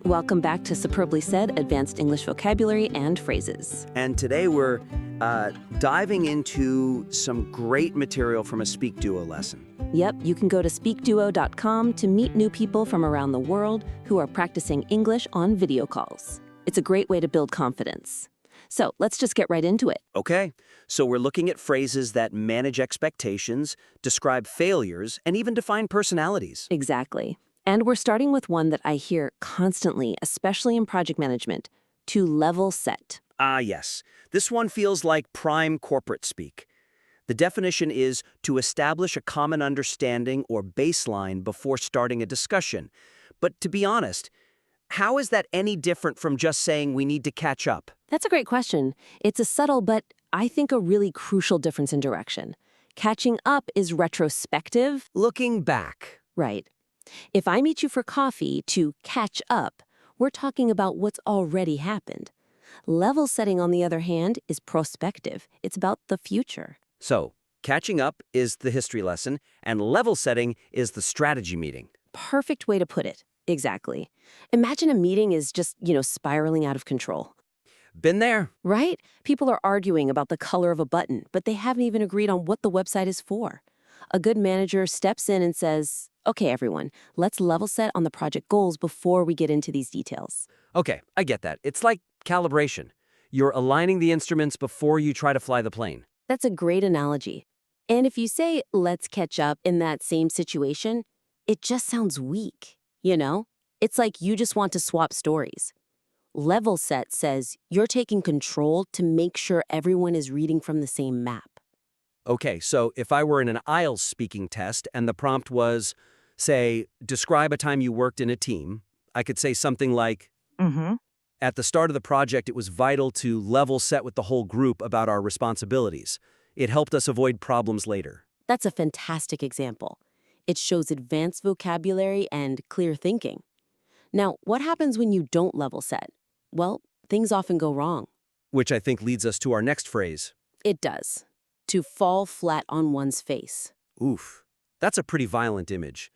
Welcome back to Superbly Said Advanced English Vocabulary and Phrases. And today we're diving into some great material from a SpeakDuo lesson. Yep, you can go to SpeakDuo.com to meet new people from around the world who are practicing English on video calls. It's a great way to build confidence. So let's just get right into it. Okay, so we're looking at phrases that manage expectations, describe failures, and even define personalities. Exactly. And we're starting with one that I hear constantly, especially in project management, to level set. Ah, yes. This one feels like prime corporate speak. The definition is to establish a common understanding or baseline before starting a discussion. But to be honest, how is that any different from just saying we need to catch up? That's a great question. It's a subtle, but I think a really crucial difference in direction. Catching up is retrospective. Looking back. Right. If I meet you for coffee to catch up, we're talking about what's already happened. Level setting, on the other hand, is prospective. It's about the future. So, catching up is the history lesson, and level setting is the strategy meeting. Perfect way to put it. Exactly. Imagine a meeting is just, spiraling out of control. Been there. Right? People are arguing about the color of a button, but they haven't even agreed on what the website is for. A good manager steps in and says, okay, everyone, let's level set on the project goals before we get into these details. Okay, I get that. It's like calibration. You're aligning the instruments before you try to fly the plane. That's a great analogy. And if you say, let's catch up in that same situation, it just sounds weak, It's like you just want to swap stories. Level set says you're taking control to make sure everyone is reading from the same map. Okay, so if I were in an IELTS speaking test and the prompt was, say, describe a time you worked in a team, I could say something like, At the start of the project, it was vital to level set with the whole group about our responsibilities. It helped us avoid problems later. That's a fantastic example. It shows advanced vocabulary and clear thinking. Now, what happens when you don't level set? Well, things often go wrong. Which I think leads us to our next phrase. It does. To fall flat on one's face. Oof, that's a pretty violent image.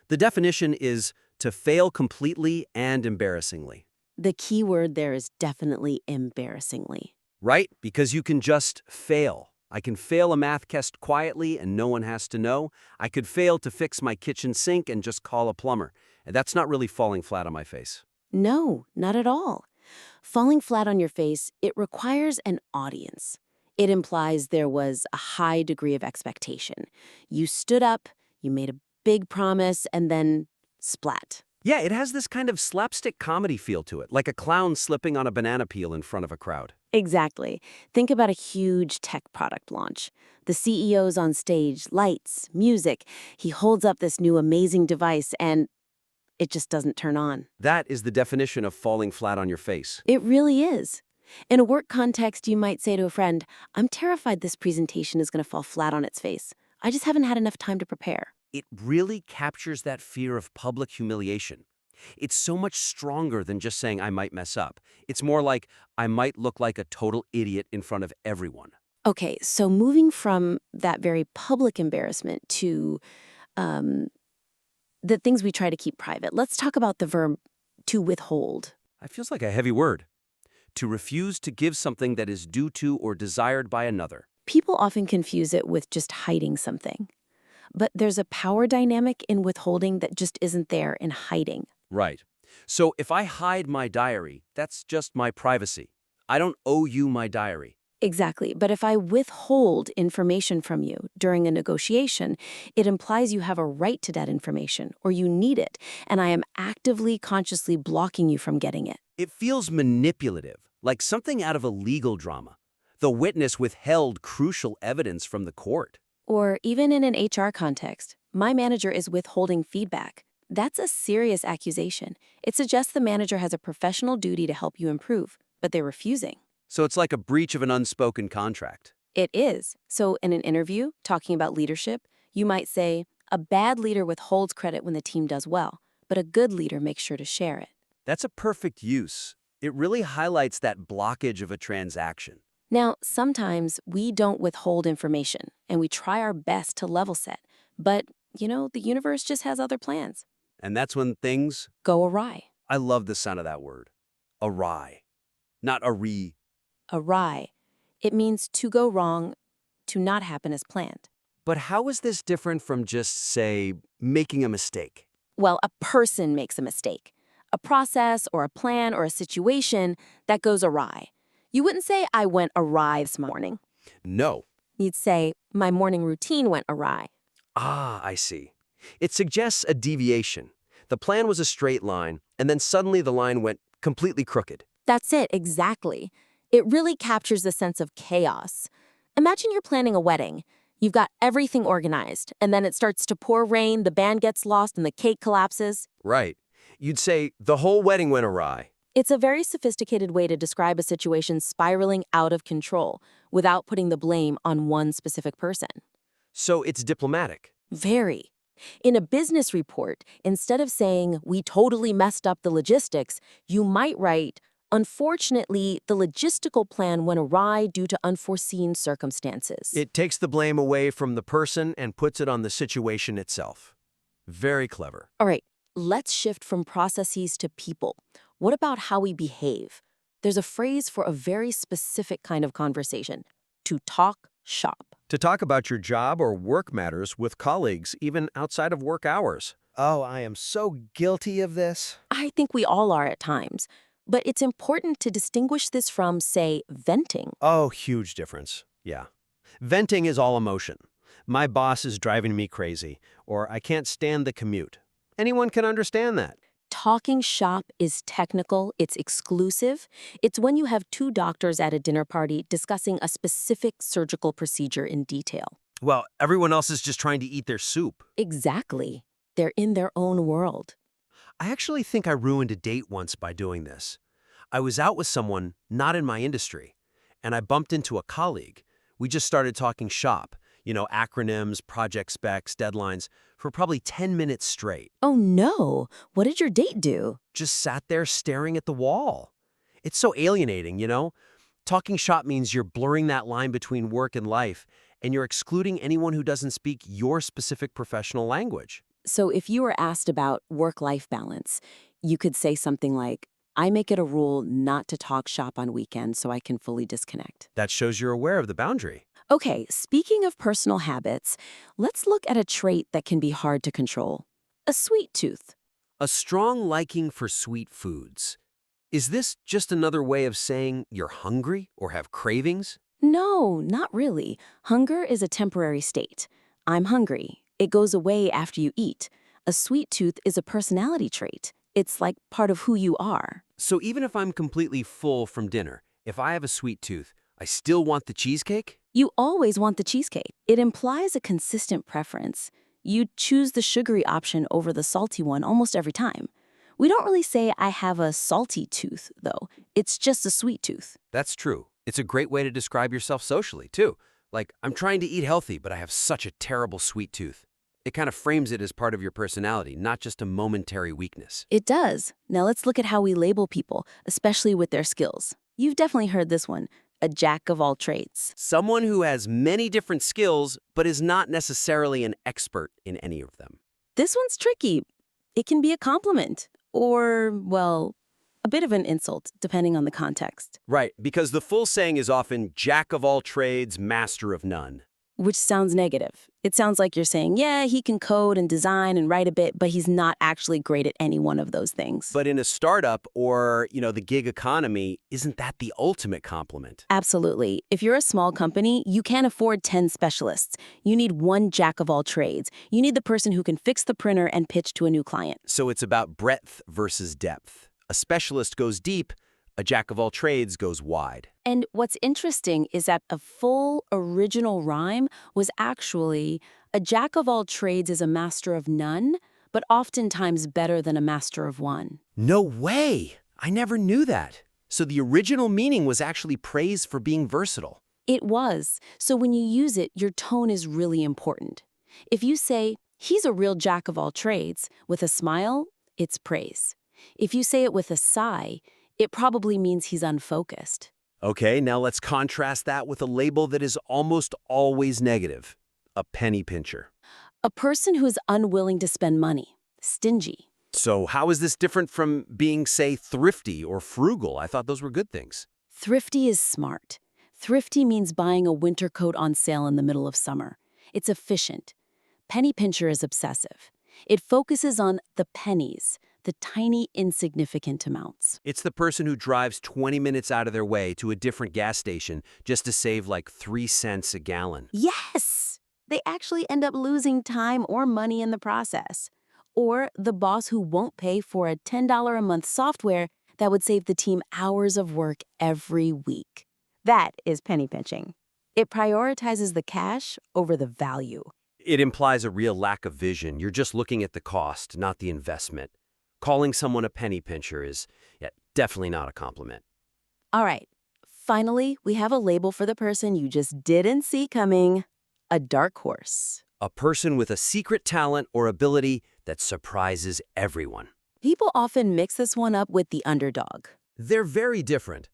The definition is to fail completely and embarrassingly. The key word there is definitely embarrassingly. Right? Because you can just fail. I can fail a math test quietly and no one has to know. I could fail to fix my kitchen sink and just call a plumber. And that's not really falling flat on my face. No, not at all. Falling flat on your face, it requires an audience. It implies there was a high degree of expectation. You stood up, you made a big promise, and then splat. Yeah, it has this kind of slapstick comedy feel to it, like a clown slipping on a banana peel in front of a crowd. Exactly. Think about a huge tech product launch. The CEO's on stage, lights, music. He holds up this new amazing device and it just doesn't turn on. That is the definition of falling flat on your face. It really is. In a work context, you might say to a friend, I'm terrified this presentation is going to fall flat on its face. I just haven't had enough time to prepare. It really captures that fear of public humiliation. It's so much stronger than just saying I might mess up. It's more like I might look like a total idiot in front of everyone. Okay, so moving from that very public embarrassment to the things we try to keep private, let's talk about the verb to withhold. That feels like a heavy word. To refuse to give something that is due to or desired by another. People often confuse it with just hiding something. But there's a power dynamic in withholding that just isn't there in hiding. Right. So if I hide my diary, that's just my privacy. I don't owe you my diary. Exactly. But if I withhold information from you during a negotiation, it implies you have a right to that information or you need it, and I am actively, consciously blocking you from getting it. It feels manipulative, like something out of a legal drama. The witness withheld crucial evidence from the court. Or even in an HR context, my manager is withholding feedback. That's a serious accusation. It suggests the manager has a professional duty to help you improve, but they're refusing. So it's like a breach of an unspoken contract. It is. So in an interview, talking about leadership, you might say, a bad leader withholds credit when the team does well, but a good leader makes sure to share it. That's a perfect use. It really highlights that blockage of a transaction. Now, sometimes we don't withhold information, and we try our best to level set. But, the universe just has other plans. And that's when things Go awry. I love the sound of that word. Awry. Not awry. Awry. It means to go wrong, to not happen as planned. But how is this different from just, say, making a mistake? Well, a person makes a mistake. A process or a plan or a situation that goes awry. You wouldn't say, I went awry this morning. No. You'd say, my morning routine went awry. Ah, I see. It suggests a deviation. The plan was a straight line, and then suddenly the line went completely crooked. That's it, exactly. It really captures the sense of chaos. Imagine you're planning a wedding. You've got everything organized, and then it starts to pour rain, the band gets lost, and the cake collapses. Right. You'd say the whole wedding went awry. It's a very sophisticated way to describe a situation spiraling out of control without putting the blame on one specific person. So it's diplomatic. Very. In a business report, instead of saying, we totally messed up the logistics, you might write, unfortunately, the logistical plan went awry due to unforeseen circumstances. It takes the blame away from the person and puts it on the situation itself. Very clever. All right, let's shift from processes to people. What about how we behave? There's a phrase for a very specific kind of conversation, to talk shop. To talk about your job or work matters with colleagues, even outside of work hours. Oh, I am so guilty of this. I think we all are at times, but it's important to distinguish this from, say, venting. Oh, huge difference. Yeah. Venting is all emotion. My boss is driving me crazy, or I can't stand the commute. Anyone can understand that. Talking shop is technical, it's exclusive. It's when you have two doctors at a dinner party discussing a specific surgical procedure in detail. Well, everyone else is just trying to eat their soup. Exactly. They're in their own world. I actually think I ruined a date once by doing this. I was out with someone not in my industry, and I bumped into a colleague. We just started talking shop, acronyms, project specs, deadlines, for probably 10 minutes straight. Oh no, what did your date do? Just sat there staring at the wall. It's so alienating, Talking shop means you're blurring that line between work and life, and you're excluding anyone who doesn't speak your specific professional language. So if you were asked about work-life balance, you could say something like, I make it a rule not to talk shop on weekends so I can fully disconnect. That shows you're aware of the boundary. Okay, speaking of personal habits, let's look at a trait that can be hard to control. A sweet tooth. A strong liking for sweet foods. Is this just another way of saying you're hungry or have cravings? No, not really. Hunger is a temporary state. I'm hungry. It goes away after you eat. A sweet tooth is a personality trait. It's like part of who you are. So even if I'm completely full from dinner, if I have a sweet tooth, I still want the cheesecake? You always want the cheesecake. It implies a consistent preference. You choose the sugary option over the salty one almost every time. We don't really say I have a salty tooth, though. It's just a sweet tooth. That's true. It's a great way to describe yourself socially, too. Like, I'm trying to eat healthy, but I have such a terrible sweet tooth. It kind of frames it as part of your personality, not just a momentary weakness. It does. Now let's look at how we label people, especially with their skills. You've definitely heard this one, a jack of all trades. Someone who has many different skills, but is not necessarily an expert in any of them. This one's tricky. It can be a compliment, or, well, a bit of an insult, depending on the context. Right, because the full saying is often jack of all trades, master of none. Which sounds negative. It sounds like you're saying, yeah, he can code and design and write a bit, but he's not actually great at any one of those things. But in a startup or, the gig economy, isn't that the ultimate compliment? Absolutely. If you're a small company, you can't afford 10 specialists. You need one jack of all trades. You need the person who can fix the printer and pitch to a new client. So it's about breadth versus depth. A specialist goes deep, a jack of all trades goes wide. And what's interesting is that a full original rhyme was actually, a jack of all trades is a master of none, but oftentimes better than a master of one. No way! I never knew that. So the original meaning was actually praise for being versatile. It was. So when you use it, your tone is really important. If you say, he's a real jack of all trades, with a smile, it's praise. If you say it with a sigh, it probably means he's unfocused. Okay, now let's contrast that with a label that is almost always negative. A penny pincher. A person who is unwilling to spend money, stingy. So how is this different from being, say, thrifty or frugal? I thought those were good things. Thrifty is smart. Thrifty means buying a winter coat on sale in the middle of summer. It's efficient. Penny pincher is obsessive. It focuses on the pennies, the tiny, insignificant amounts. It's the person who drives 20 minutes out of their way to a different gas station just to save like 3 cents a gallon. Yes! They actually end up losing time or money in the process. Or the boss who won't pay for a $10 a month software that would save the team hours of work every week. That is penny pinching. It prioritizes the cash over the value. It implies a real lack of vision. You're just looking at the cost, not the investment. Calling someone a penny pincher is definitely not a compliment. All right, finally, we have a label for the person you just didn't see coming. A dark horse. A person with a secret talent or ability that surprises everyone. People often mix this one up with the underdog. They're very different.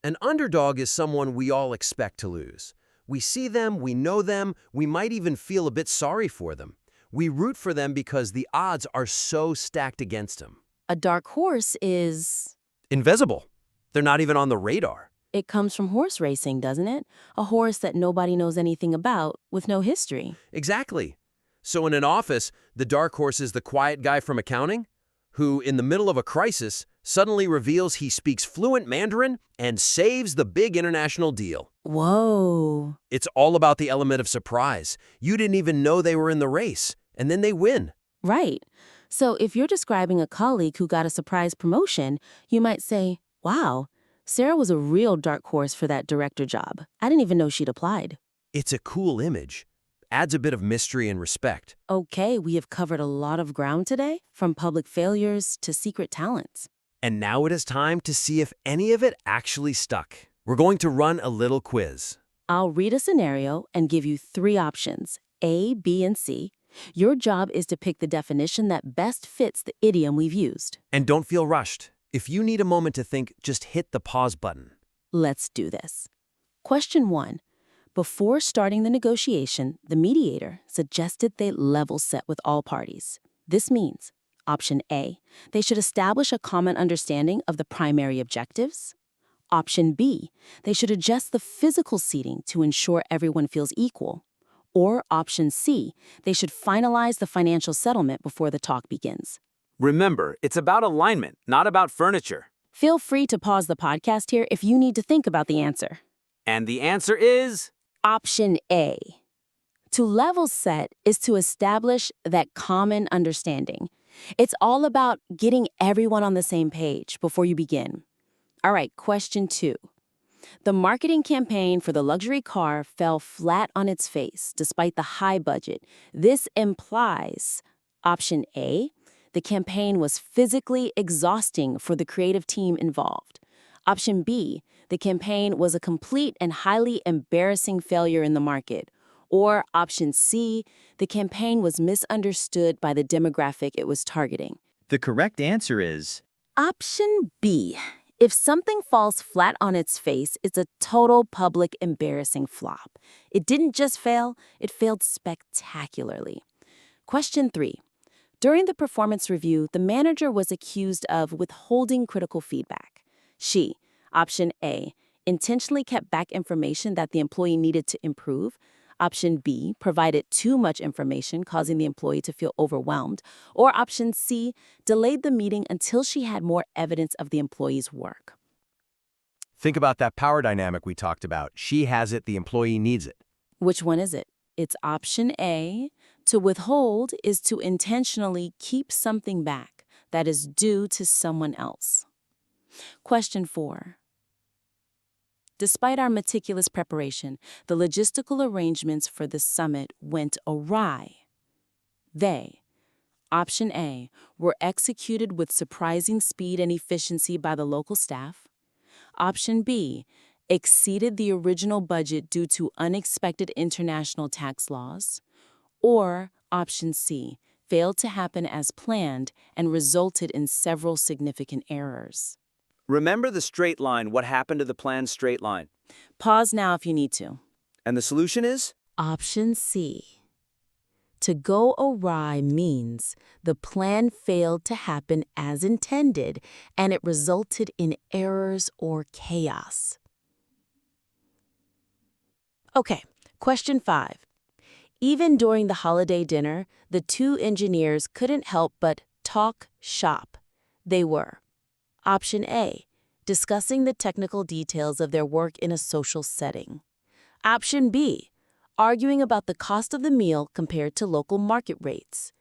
An underdog is someone we all expect to lose. We see them, we know them, we might even feel a bit sorry for them. We root for them because the odds are so stacked against them. A dark horse is... Invisible. They're not even on the radar. It comes from horse racing, doesn't it? A horse that nobody knows anything about, with no history. Exactly. So in an office, the dark horse is the quiet guy from accounting who, in the middle of a crisis, suddenly reveals he speaks fluent Mandarin and saves the big international deal. Whoa. It's all about the element of surprise. You didn't even know they were in the race, and then they win. Right. So if you're describing a colleague who got a surprise promotion, you might say, wow, Sarah was a real dark horse for that director job. I didn't even know she'd applied. It's a cool image. Adds a bit of mystery and respect. Okay, we have covered a lot of ground today, from public failures to secret talents. And now it is time to see if any of it actually stuck. We're going to run a little quiz. I'll read a scenario and give you 3 options, A, B, and C. Your job is to pick the definition that best fits the idiom we've used. And don't feel rushed. If you need a moment to think, just hit the pause button. Let's do this. Question 1. Before starting the negotiation, the mediator suggested they level set with all parties. This means, option A, they should establish a common understanding of the primary objectives. Option B, they should adjust the physical seating to ensure everyone feels equal. Or option C, they should finalize the financial settlement before the talk begins. Remember, it's about alignment, not about furniture. Feel free to pause the podcast here if you need to think about the answer. And the answer is... Option A. To level set is to establish that common understanding. It's all about getting everyone on the same page before you begin. All right, question 2. The marketing campaign for the luxury car fell flat on its face despite the high budget. This implies, option A, the campaign was physically exhausting for the creative team involved. Option B, the campaign was a complete and highly embarrassing failure in the market. Or option C, the campaign was misunderstood by the demographic it was targeting. The correct answer is Option B. If something falls flat on its face, it's a total public embarrassing flop. It didn't just fail, it failed spectacularly. Question 3. During the performance review, the manager was accused of withholding critical feedback. She, option A, intentionally kept back information that the employee needed to improve. Option B, provided too much information, causing the employee to feel overwhelmed. Or option C, delayed the meeting until she had more evidence of the employee's work. Think about that power dynamic we talked about. She has it, the employee needs it. Which one is it? It's option A. To withhold is to intentionally keep something back that is due to someone else. Question 4. Despite our meticulous preparation, the logistical arrangements for the summit went awry. They, option A, were executed with surprising speed and efficiency by the local staff. Option B, exceeded the original budget due to unexpected international tax laws. Or option C, failed to happen as planned and resulted in several significant errors. Remember the straight line, what happened to the planned straight line. Pause now if you need to. And the solution is? Option C. To go awry means the plan failed to happen as intended and it resulted in errors or chaos. Okay, question 5. Even during the holiday dinner, the two engineers couldn't help but talk shop. They were: Option A, discussing the technical details of their work in a social setting. Option B, arguing about the cost of the meal compared to local market rates.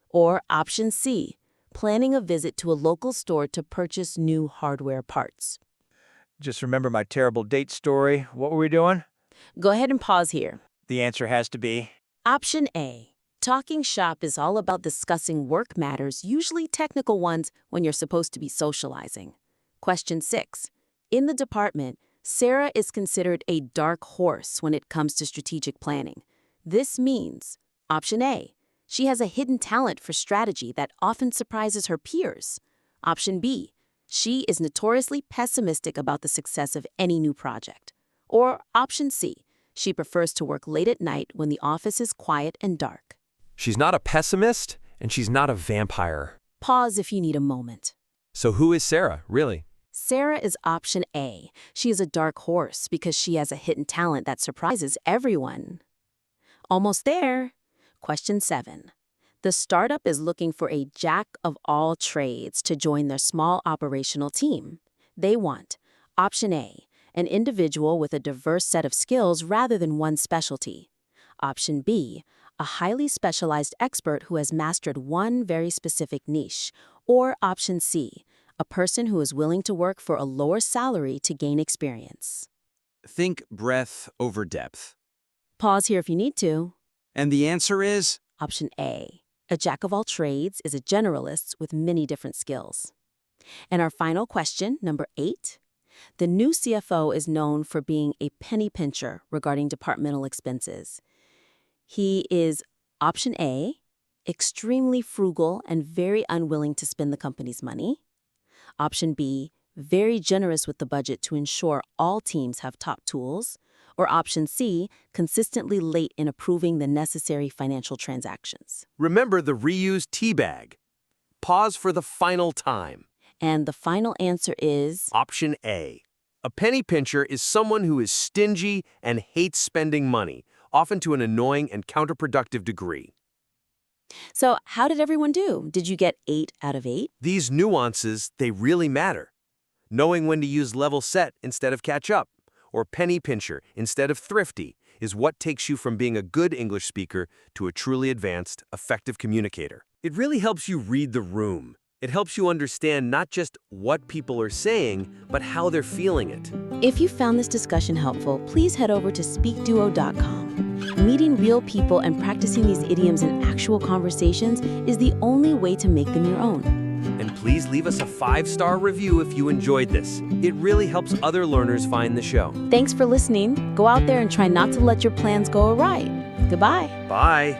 Or Option C, planning a visit to a local store to purchase new hardware parts. Just remember my terrible date story. What were we doing? Go ahead and pause here. The answer has to be Option A. Talking shop is all about discussing work matters, usually technical ones, when you're supposed to be socializing. Question 6. In the department, Sarah is considered a dark horse when it comes to strategic planning. This means, Option A, she has a hidden talent for strategy that often surprises her peers. Option B, she is notoriously pessimistic about the success of any new project. Or Option C, she prefers to work late at night when the office is quiet and dark. She's not a pessimist, and she's not a vampire. Pause if you need a moment. So who is Sarah, really? Sarah is Option A. She is a dark horse because she has a hidden talent that surprises everyone. Almost there. Question 7. The startup is looking for a jack of all trades to join their small operational team. They want Option A, an individual with a diverse set of skills rather than one specialty. Option B, a highly specialized expert who has mastered one very specific niche. Or Option C, a person who is willing to work for a lower salary to gain experience. Think breadth over depth. Pause here if you need to. And the answer is Option A, a jack of all trades is a generalist with many different skills. And our final question, number 8. The new CFO is known for being a penny pincher regarding departmental expenses. He is Option A, extremely frugal and very unwilling to spend the company's money. Option B, very generous with the budget to ensure all teams have top tools. Or Option C, consistently late in approving the necessary financial transactions. Remember the reused tea bag. Pause for the final time. And the final answer is Option A. A penny pincher is someone who is stingy and hates spending money, often to an annoying and counterproductive degree. So how did everyone do? Did you get 8 out of 8? These nuances, they really matter. Knowing when to use level set instead of catch up, or penny pincher instead of thrifty, is what takes you from being a good English speaker to a truly advanced, effective communicator. It really helps you read the room. It helps you understand not just what people are saying, but how they're feeling it. If you found this discussion helpful, please head over to SpeakDuo.com. Meeting real people and practicing these idioms in actual conversations is the only way to make them your own. And please leave us a 5-star review if you enjoyed this. It really helps other learners find the show. Thanks for listening. Go out there and try not to let your plans go awry. Goodbye. Bye.